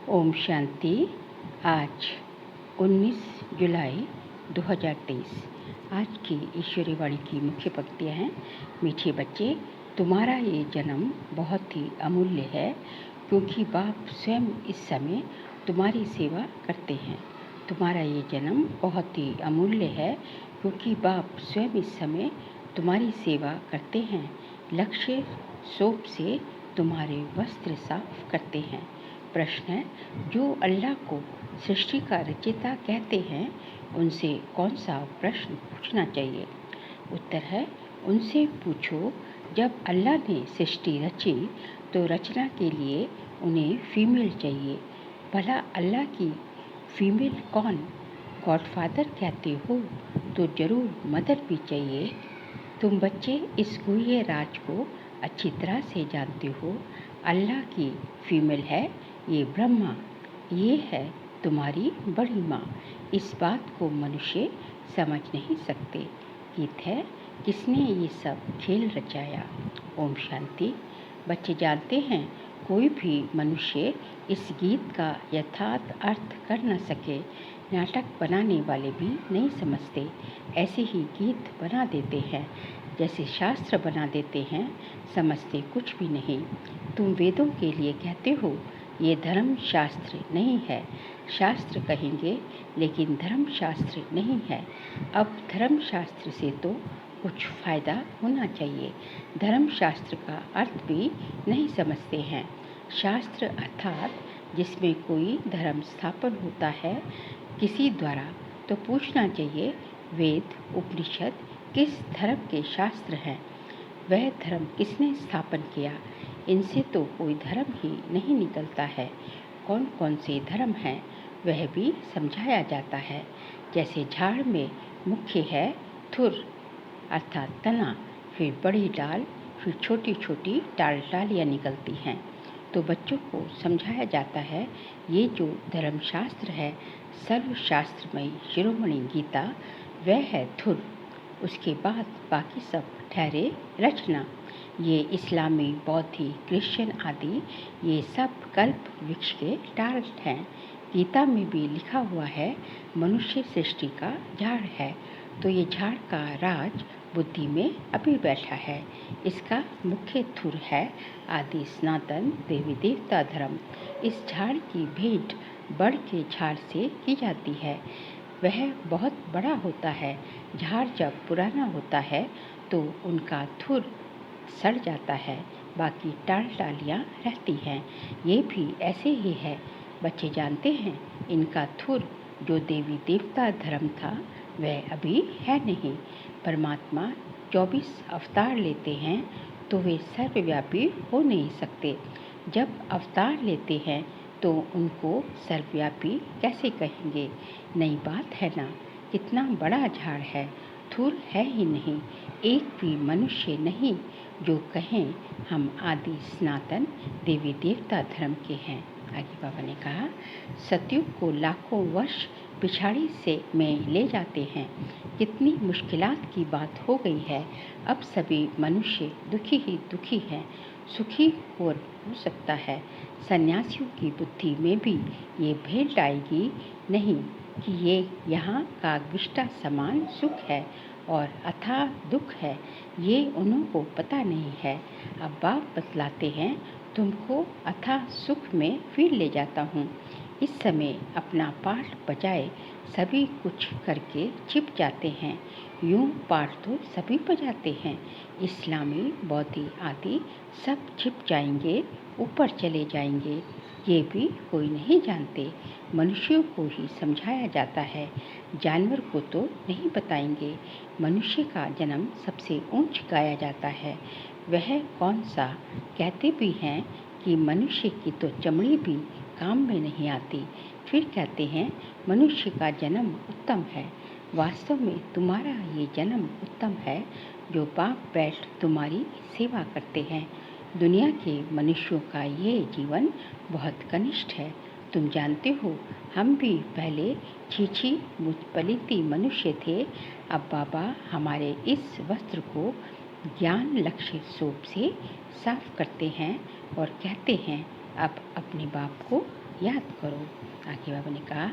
ओम शांति। आज 19 जुलाई 2023। आज की ईश्वरी वाणी की मुख्य पंक्तियाँ हैं। मीठे बच्चे, तुम्हारा ये जन्म बहुत ही अमूल्य है, क्योंकि बाप स्वयं इस समय तुम्हारी सेवा करते हैं। तुम्हारा ये जन्म बहुत ही अमूल्य है, क्योंकि बाप स्वयं इस समय तुम्हारी सेवा करते हैं। लक्ष्य सोप से तुम्हारे वस्त्र साफ करते हैं। प्रश्न है, जो अल्लाह को सृष्टि का रचयिता कहते हैं, उनसे कौन सा प्रश्न पूछना चाहिए? उत्तर है, उनसे पूछो, जब अल्लाह ने सृष्टि रची तो रचना के लिए उन्हें फीमेल चाहिए। भला अल्लाह की फीमेल कौन? गॉडफादर कहते हो तो जरूर मदर भी चाहिए। तुम बच्चे इस गुह्य राज को अच्छी तरह से जानते हो। अल्लाह की फीमेल है ये ब्रह्मा, ये है तुम्हारी बड़ी माँ। इस बात को मनुष्य समझ नहीं सकते। गीत है, किसने ये सब खेल रचाया? ओम शांति। बच्चे जानते हैं, कोई भी मनुष्य इस गीत का यथार्थ अर्थ कर न सके। नाटक बनाने वाले भी नहीं समझते, ऐसे ही गीत बना देते हैं, जैसे शास्त्र बना देते हैं, समझते कुछ भी नहीं। तुम वेदों के लिए कहते हो ये धर्म शास्त्र नहीं है। शास्त्र कहेंगे, लेकिन धर्म शास्त्र नहीं है। अब धर्म शास्त्र से तो कुछ फ़ायदा होना चाहिए। धर्म शास्त्र का अर्थ भी नहीं समझते हैं। शास्त्र अर्थात जिसमें कोई धर्म स्थापन होता है किसी द्वारा, तो पूछना चाहिए, वेद उपनिषद किस धर्म के शास्त्र हैं? वह धर्म किसने स्थापन किया? इनसे तो कोई धर्म ही नहीं निकलता है। कौन कौन से धर्म हैं वह भी समझाया जाता है। जैसे झाड़ में मुख्य है थुर अर्थात तना, फिर बड़ी डाल, फिर छोटी छोटी डालियाँ निकलती हैं। तो बच्चों को समझाया जाता है, ये जो धर्मशास्त्र है, सर्वशास्त्रमयी शिरोमणि गीता, वह है धुर। उसके बाद बाकी सब ठहरे रचना। ये इस्लामी, बौद्धी, क्रिश्चियन आदि ये सब कल्प वृक्ष के डाल हैं। गीता में भी लिखा हुआ है, मनुष्य सृष्टि का झाड़ है। तो ये झाड़ का राज बुद्धि में अभी बैठा है। इसका मुख्य धुर है आदि सनातन देवी देवता धर्म। इस झाड़ की भेंट बड़ के झाड़ से की जाती है। वह बहुत बड़ा होता है। झाड़ जब पुराना होता है तो उनका धुर सड़ जाता है, बाकी डालियाँ रहती हैं। ये भी ऐसे ही है। बच्चे जानते हैं, इनका धुर जो देवी देवता धर्म था वह अभी है नहीं। परमात्मा 24 अवतार लेते हैं तो वे सर्वव्यापी हो नहीं सकते। जब अवतार लेते हैं तो उनको सर्वव्यापी कैसे कहेंगे? नई बात है ना? कितना बड़ा झाड़ है, धूल है ही नहीं। एक भी मनुष्य नहीं जो कहें हम आदि सनातन देवी देवता धर्म के हैं। आगे बाबा ने कहा, सतयुग को लाखों वर्ष पिछाड़ी से में ले जाते हैं। कितनी मुश्किलात की बात हो गई है। अब सभी मनुष्य दुखी ही दुखी हैं। सुखी हो सकता है। सन्यासियों की बुद्धि में भी ये भेंट आएगी नहीं कि ये यहाँ का विष्टा समान सुख है और अथाह दुख है। ये उन्हों को पता नहीं है। अब बाप बतलाते हैं, तुमको अथाह सुख में फिर ले जाता हूँ। इस समय अपना पाठ बजाए सभी कुछ करके छिप जाते हैं। यूं पाठ तो सभी बजाते हैं। इस्लामी, बौद्धी आदि सब छिप जाएंगे, ऊपर चले जाएंगे। ये भी कोई नहीं जानते। मनुष्यों को ही समझाया जाता है, जानवर को तो नहीं बताएंगे। मनुष्य का जन्म सबसे ऊंच गाया जाता है। वह कौन सा? कहते भी हैं कि मनुष्य की तो चमड़ी भी काम में नहीं आती। फिर कहते हैं मनुष्य का जन्म उत्तम है। वास्तव में तुम्हारा ये जन्म उत्तम है, जो बाप बैठ तुम्हारी सेवा करते हैं। दुनिया के मनुष्यों का ये जीवन बहुत कनिष्ठ है। तुम जानते हो, हम भी पहले छीछी मुचपलिती मनुष्य थे। अब बाबा हमारे इस वस्त्र को ज्ञान लक्ष्य सोप से साफ करते हैं और कहते हैं, अब अपने बाप को याद करो। आगे बाबा ने कहा,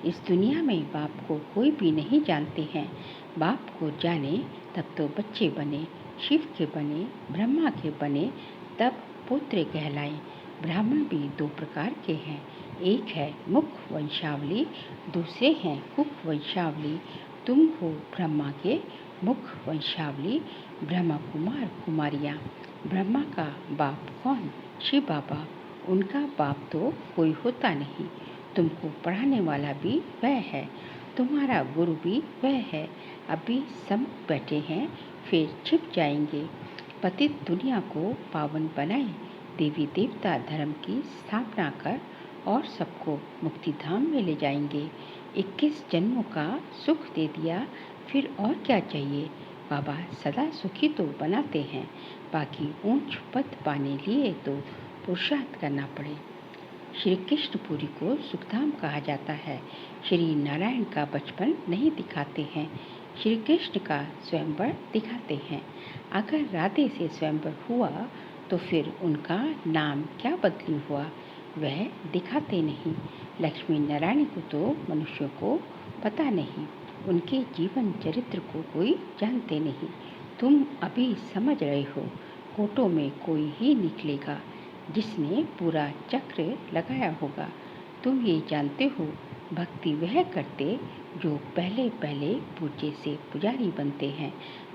इस दुनिया में बाप को कोई भी नहीं जानते हैं। बाप को जाने तब तो बच्चे बने, शिव के बने, ब्रह्मा के बने, तब पुत्र कहलाए। ब्राह्मण भी दो प्रकार के हैं, एक है मुख वंशावली, दूसरे हैं कुक वंशावली। तुम हो ब्रह्मा के मुख वंशावली, ब्रह्मा कुमार कुमारियाँ। ब्रह्मा का बाप कौन? शिव बाबा। उनका बाप तो कोई होता नहीं। तुमको पढ़ाने वाला भी वह है, तुम्हारा गुरु भी वह है। अभी सब बैठे हैं, फिर छिप जाएंगे। पतित दुनिया को पावन बनाए, देवी देवता धर्म की स्थापना कर और सबको मुक्ति धाम में ले जाएंगे। 21 जन्मों का सुख दे दिया, फिर और क्या चाहिए। बाबा सदा सुखी तो बनाते हैं, बाकी ऊंच पद पाने लिए तो पुरुषार्थ करना पड़े। श्री कृष्णपुरी को सुखधाम कहा जाता है। श्री नारायण का बचपन नहीं दिखाते हैं, श्री कृष्ण का स्वयंवर दिखाते हैं। अगर राधे से स्वयंवर हुआ तो फिर उनका नाम क्या बदली हुआ, वह दिखाते नहीं। लक्ष्मी नारायण को तो मनुष्यों को पता नहीं, उनके जीवन चरित्र को कोई जानते नहीं। तुम अभी समझ रहे हो, कोटों में कोई ही निकलेगा जिसने पूरा चक्र लगाया होगा। तुम ये जानते हो, भक्ति वह करते जो पहले पहले पूज्य से पुजारी बनते हैं।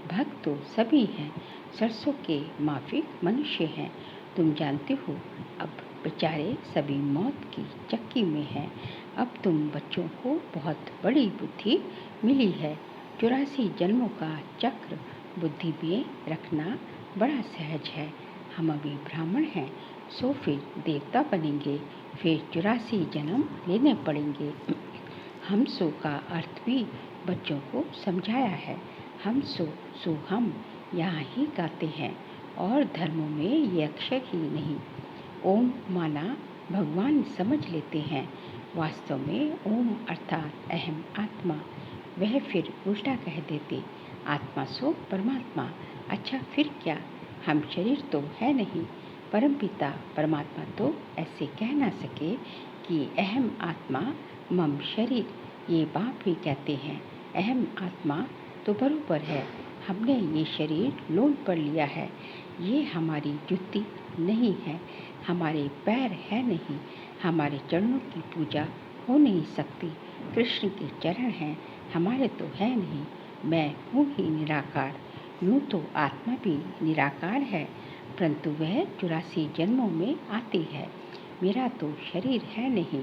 भक्त तो सभी हैं, सरसों के माफिक मनुष्य हैं। तुम जानते हो, अब बेचारे सभी मौत की चक्की में हैं। अब तुम बच्चों को बहुत बड़ी बुद्धि मिली है। 84 जन्मों का चक्र बुद्धि में रखना बड़ा सहज है। हम अभी ब्राह्मण हैं, सो फिर देवता बनेंगे, फिर 84 जन्म लेने पड़ेंगे। हम सो का अर्थ भी बच्चों को समझाया है। हम सो हम यहाँ ही गाते हैं, और धर्मों में ये अक्षर ही नहीं। ओम माना भगवान समझ लेते हैं, वास्तव में ओम अर्थात अहम आत्मा। वह फिर उल्टा कह देते, आत्मा सो परमात्मा। अच्छा फिर क्या, हम शरीर तो है नहीं। परमपिता परमात्मा तो ऐसे कह ना सके कि अहम आत्मा मम शरीर। ये बाप भी कहते हैं, अहम आत्मा तो बरोबर है, हमने ये शरीर लोन पर लिया है। ये हमारी जुत्ती नहीं है, हमारे पैर है नहीं, हमारे चरणों की पूजा हो नहीं सकती। कृष्ण के चरण हैं, हमारे तो है नहीं। मैं हूँ ही निराकार। यूँ तो आत्मा भी निराकार है, परंतु वह 84 जन्मों में आती है। मेरा तो शरीर है नहीं,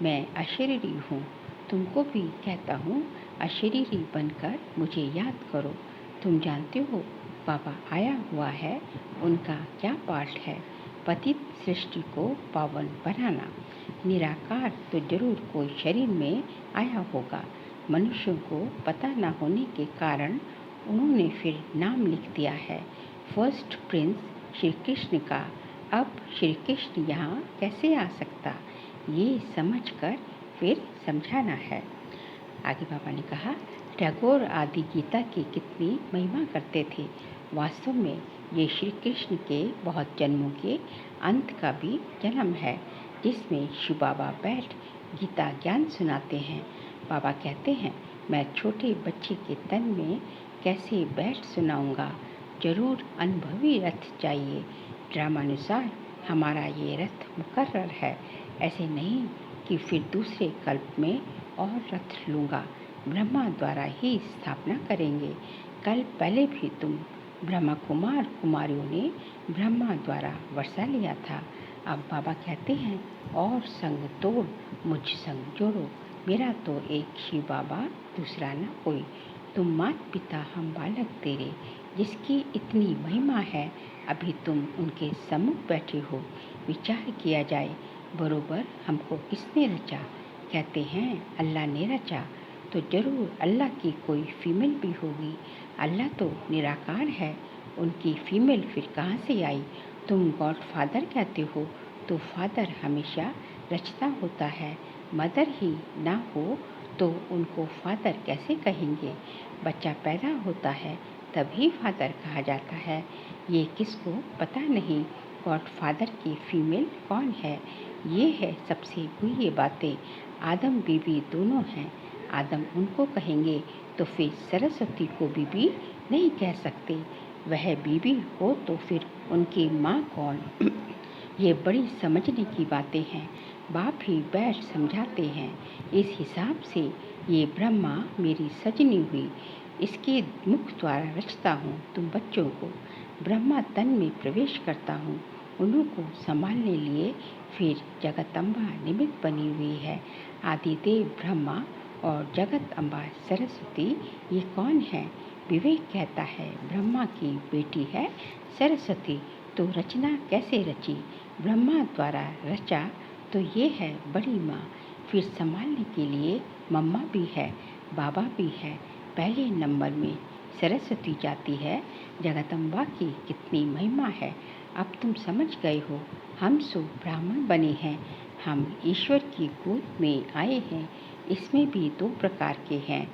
मैं अशरीरी हूँ। तुमको भी कहता हूँ, अशरीरी बनकर मुझे याद करो। तुम जानते हो, बाबा आया हुआ है, उनका क्या पाठ है? पतित सृष्टि को पावन बनाना। निराकार तो जरूर कोई शरीर में आया होगा। मनुष्यों को पता न होने के कारण उन्होंने फिर नाम लिख दिया है, फर्स्ट प्रिंस श्री कृष्ण का। अब श्री कृष्ण यहाँ कैसे आ सकता, ये समझकर फिर समझाना है। आगे बाबा ने कहा, टैगोर आदि गीता की कितनी महिमा करते थे। वास्तव में ये श्री कृष्ण के बहुत जन्मों के अंत का भी जन्म है, जिसमें शिव बाबा बैठ गीता ज्ञान सुनाते हैं। बाबा कहते हैं, मैं छोटे बच्चे के तन में कैसे बैठ सुनाऊंगा। जरूर अनुभवी रथ चाहिए। ड्रामानुसार हमारा ये रथ मुकर्रर है, ऐसे नहीं कि फिर दूसरे कल्प में और रथ लूँगा। ब्रह्मा द्वारा ही स्थापना करेंगे। कल पहले भी तुम ब्रह्मा कुमार कुमारियों ने ब्रह्मा द्वारा वर्षा लिया था। अब बाबा कहते हैं, और संग तोड़ मुझ संग जोड़ो। मेरा तो एक शिव बाबा, दूसरा न कोई। तुम मात पिता हम बालक तेरे, जिसकी इतनी महिमा है, अभी तुम उनके सम्मुख बैठे हो। विचार किया जाए, बरोबर हमको किसने रचा? कहते हैं अल्लाह ने रचा, तो जरूर अल्लाह की कोई फीमेल भी होगी। अल्लाह तो निराकार है, उनकी फीमेल फिर कहाँ से आई? तुम गॉड फादर कहते हो, तो फादर हमेशा रचता होता है। मदर ही ना हो तो उनको फादर कैसे कहेंगे? बच्चा पैदा होता है तभी फादर कहा जाता है। ये किसको पता नहीं, गॉड फादर की फीमेल कौन है? ये है सबसे हुई ये बातें, आदम बीवी दोनों हैं। आदम उनको कहेंगे तो फिर सरस्वती को बीबी नहीं कह सकते। वह बीबी हो तो फिर उनकी माँ कौन? ये बड़ी समझने की बातें हैं। बाप ही बैठ समझाते हैं। इस हिसाब से ये ब्रह्मा मेरी सजनी हुई, इसके मुख द्वारा रचता हूँ तुम बच्चों को। ब्रह्मा तन में प्रवेश करता हूँ उन्हीं को संभालने लिए। फिर जगत अम्बा निमित्त बनी हुई है। आदिदेव ब्रह्मा और जगत अम्बा सरस्वती ये कौन है? विवेक कहता है ब्रह्मा की बेटी है सरस्वती, तो रचना कैसे रची? ब्रह्मा द्वारा रचा तो ये है बड़ी माँ। फिर संभालने के लिए मम्मा भी है, बाबा भी है। पहले नंबर में सरस्वती जाती है। जगदम्बा की कितनी महिमा है, अब तुम समझ गए हो। हम सो ब्राह्मण बने हैं, हम ईश्वर की गोद में आए हैं। इसमें भी दो प्रकार के हैं,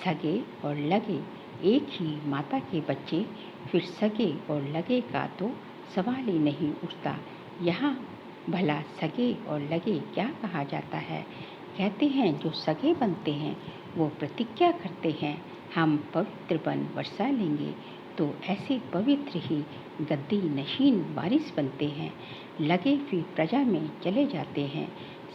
सगे और लगे। एक ही माता के बच्चे, फिर सगे और लगे का तो सवाल ही नहीं उठता। यहाँ भला सगे और लगे क्या कहा जाता है? कहते हैं जो सगे बनते हैं वो प्रतिज्ञा करते हैं, हम पवित्र बन वर्षा लेंगे, तो ऐसे पवित्र ही गद्दी नशीन वारिस बनते हैं। लगे फिर प्रजा में चले जाते हैं।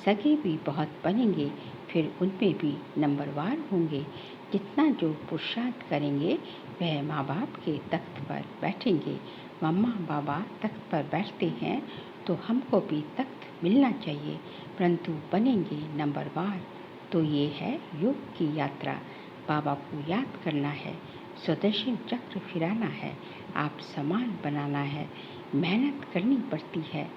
सगे भी बहुत बनेंगे, फिर उनमें भी नंबरवार होंगे। जितना जो पुरुषार्थ करेंगे वह माँ बाप के तख्त पर बैठेंगे। मम्मा बाबा तख्त पर बैठते हैं तो हमको भी तख्त मिलना चाहिए, परंतु बनेंगे नंबरवार। तो ये है योग की यात्रा। बाबा को याद करना है, सुदर्शन चक्र फिराना है, आप समान बनाना है, मेहनत करनी पड़ती है।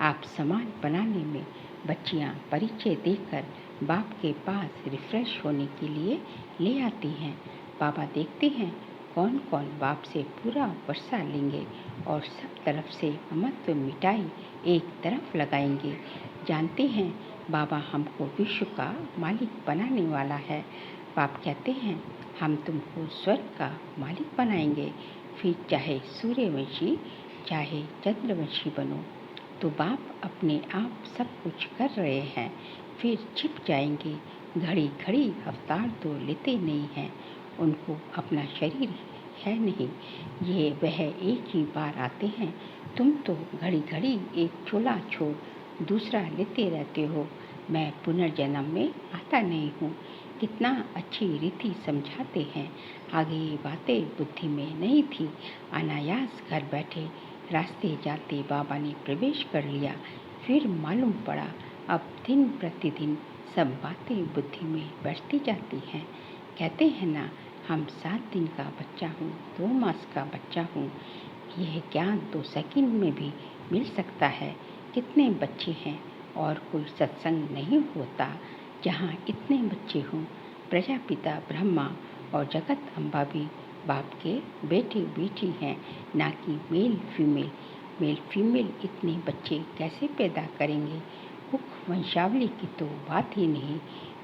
आप समान बनाने में बच्चियाँ परिचय देकर बाप के पास रिफ्रेश होने के लिए ले आती हैं। बाबा देखते हैं कौन कौन बाप से पूरा वर्षा लेंगे और सब तरफ से ममत्व मिटाई एक तरफ लगाएंगे। जानते हैं बाबा हमको विश्व का मालिक बनाने वाला है। बाप कहते हैं हम तुमको स्वर्ग का मालिक बनाएंगे, फिर चाहे सूर्यवंशी चाहे चंद्रवंशी बनो। तो बाप अपने आप सब कुछ कर रहे हैं, फिर छिप जाएंगे। घड़ी घड़ी अवतार तो लेते नहीं हैं, उनको अपना शरीर है नहीं, ये वह एक ही बार आते हैं। तुम तो घड़ी घड़ी एक चोला छोड़ दूसरा लेते रहते हो। मैं पुनर्जन्म में आता नहीं हूँ। कितना अच्छी रीति समझाते हैं। आगे ये बातें बुद्धि में नहीं थी, अनायास घर बैठे रास्ते जाते बाबा ने प्रवेश कर लिया। फिर मालूम पड़ा अब दिन प्रतिदिन सब बातें बुद्धि में बैठती जाती हैं। कहते हैं ना हम 7 दिन का बच्चा हूँ, 2 मास का बच्चा हूँ। यह ज्ञान 2 सेकंड में भी मिल सकता है। कितने बच्चे हैं और कोई सत्संग नहीं होता जहाँ इतने बच्चे हों। प्रजापिता ब्रह्मा और जगत अम्बा भी बाप के बेटे बेटी हैं, ना कि मेल फीमेल। मेल फीमेल इतने बच्चे कैसे पैदा करेंगे? मुख वंशावली की तो बात ही नहीं।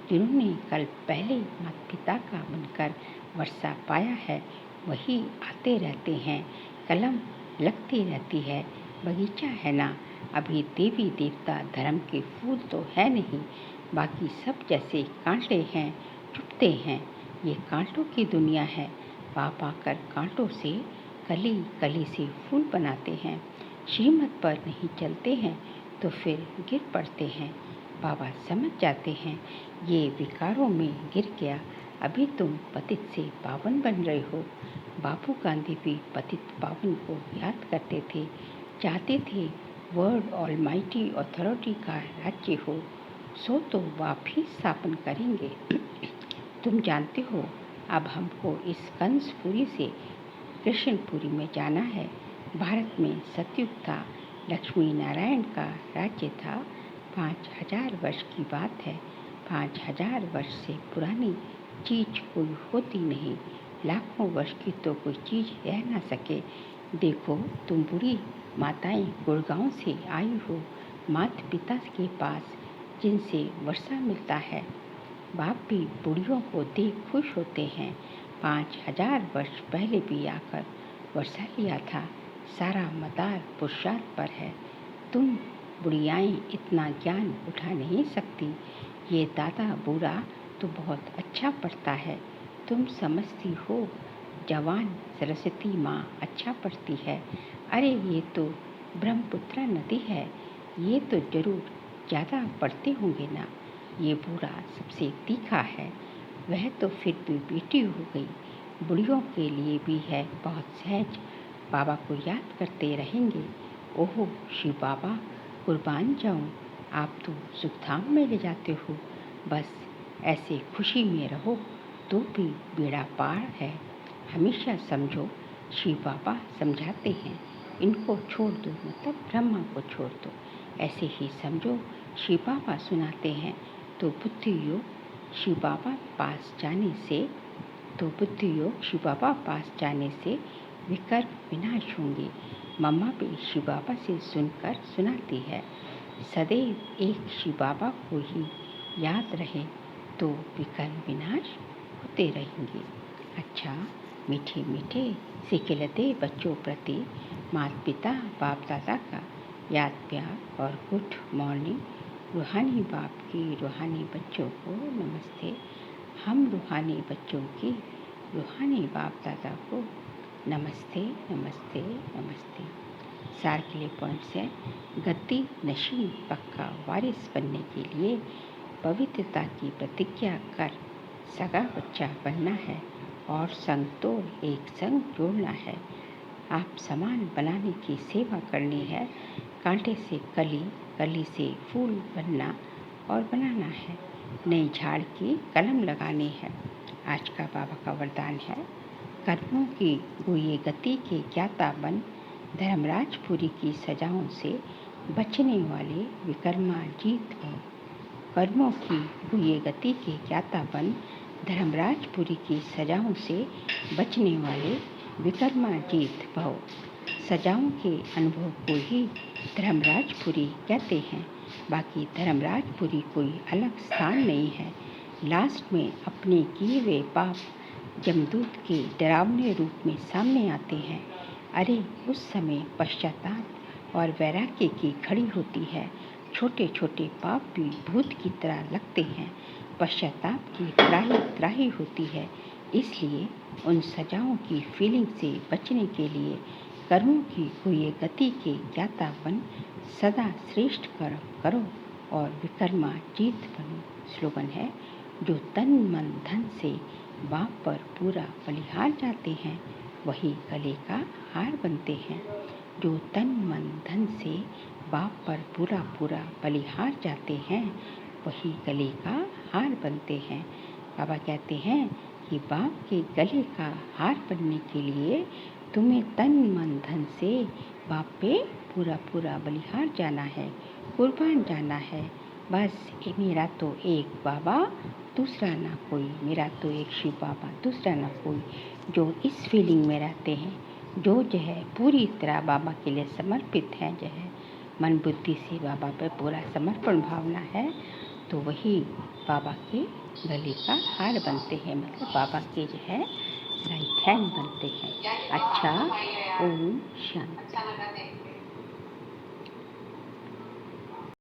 जिन्होंने कल पहले माता पिता का बनकर वर्षा पाया है वही आते रहते हैं। कलम लगती रहती है, बगीचा है ना। अभी देवी देवता धर्म के फूल तो है नहीं, बाकी सब जैसे कांटे हैं, चुभते हैं। ये कांटों की दुनिया है। बाप आकर कांटों से कली कली से फूल बनाते हैं। श्रीमत पर नहीं चलते हैं तो फिर गिर पड़ते हैं। बाबा समझ जाते हैं ये विकारों में गिर गया, अभी तुम पतित से पावन बन रहे हो। बापू गांधी भी पतित पावन को याद करते थे, चाहते थे वर्ल्ड ऑलमाइटी अथॉरिटी का राज्य हो, सो तो बाप ही स्थापन करेंगे। तुम जानते हो अब हमको इस कंसपुरी से कृष्णपुरी में जाना है। भारत में सतयुग था, लक्ष्मी नारायण का राज्य था। 5000 वर्ष की बात है। 5000 वर्ष से पुरानी चीज कोई होती नहीं। लाखों वर्ष की तो कोई चीज रह ना सके। देखो तुम बूढ़ी माताएं गुड़गांव से आई हो, माता पिता के पास जिनसे वर्षा मिलता है। बाप भी बूढ़ियों को देख खुश होते हैं। 5000 वर्ष पहले भी आकर वर्षा लिया था। सारा मदार पुरुषार्थ पर है। तुम बुढ़ियाएँ इतना ज्ञान उठा नहीं सकती। ये दादा बूढ़ा तो बहुत अच्छा पढ़ता है, तुम समझती हो जवान सरस्वती माँ अच्छा पढ़ती है। अरे ये तो ब्रह्मपुत्रा नदी है, ये तो जरूर ज़्यादा पढ़ते होंगे ना। ये बूढ़ा सबसे तीखा है, वह तो फिर भी बेटी हो गई, बुढ़ियों के लिए भी है बहुत सहज। बाबा को याद करते रहेंगे। ओहो शिव बाबा, कुर्बान जाऊं, आप तो सुखधाम में ले जाते हो। बस ऐसे खुशी में रहो तो भी बेड़ा पार है। हमेशा समझो, शिव बाबा समझाते हैं, इनको छोड़ दो मतलब ब्रह्मा को छोड़ दो। ऐसे ही समझो, शिव बाबा सुनाते हैं तो बुद्धि योग शिव बाबा पास जाने से विकर्म विनाश होंगे। मम्मा भी शिव बाबा से सुनकर सुनाती है, सदैव एक शिव बाबा को ही याद रहे तो विकर्म विनाश होते रहेंगे। अच्छा, मीठे मीठे सिखिलते बच्चों प्रति माता पिता बाप दादा का याद प्यार और गुड मॉर्निंग। रूहानी बाप की रूहानी बच्चों को नमस्ते। हम रूहानी बच्चों की रूहानी बाप दादा को नमस्ते नमस्ते नमस्ते। सार के लिए पॉइंट्स हैं, गद्दी नशीन पक्का वारिस बनने के लिए पवित्रता की प्रतिज्ञा कर सगा बच्चा बनना है और संग तोड़ एक संग जोड़ना है। आप समान बनाने की सेवा करनी है, कांटे से कली, कली से फूल बनना और बनाना है, नई झाड़ की कलम लगानी है। आज का बाबा का वरदान है, कर्मों की गुए गति के ज्ञाता बन, धर्मराजपुरी की सजाओं से बचने वाले विकर्माजीत भव। कर्मों की गुए गति के ज्ञाता बन, धर्मराजपुरी की सजाओं से बचने वाले विकर्माजीत भव। सजाओं के अनुभव को ही धर्मराजपुरी कहते हैं, बाकी धर्मराजपुरी कोई अलग स्थान नहीं है। लास्ट में अपने किए हुए पाप जमदूत के डरावने रूप में सामने आते हैं। अरे उस समय पश्चाताप और वैराग्य की खड़ी होती है। छोटे छोटे पाप भी भूत की तरह लगते हैं, पश्चाताप की त्राही त्राही होती है। इसलिए उन सजाओं की फीलिंग से बचने के लिए कर्मों की हुई गति के ज्ञाता बन, सदा श्रेष्ठ कर्म करो और विकर्मा जीत बनो। स्लोगन है, जो तन मन धन से बाप पर पूरा बलिहार जाते हैं, वही गले का हार बनते हैं। जो तन मन धन से बाप पर पूरा पूरा बलिहार जाते हैं, वही गले का हार बनते हैं। बाबा कहते हैं कि बाप के गले का हार बनने के लिए तुम्हें तन मन धन से बाप पे पूरा पूरा बलिहार जाना है, कुर्बान जाना है। बस मेरा तो एक बाबा दूसरा ना कोई, मेरा तो एक शिव बाबा दूसरा ना कोई। जो इस फीलिंग में रहते हैं, जो है पूरी तरह बाबा के लिए समर्पित है, जो है मन बुद्धि से बाबा पे पूरा समर्पण भावना है, तो वही बाबा के गले का हार बनते हैं, मतलब बाबा के जो है राइट हैंड बनते हैं। अच्छा, ओम शांति।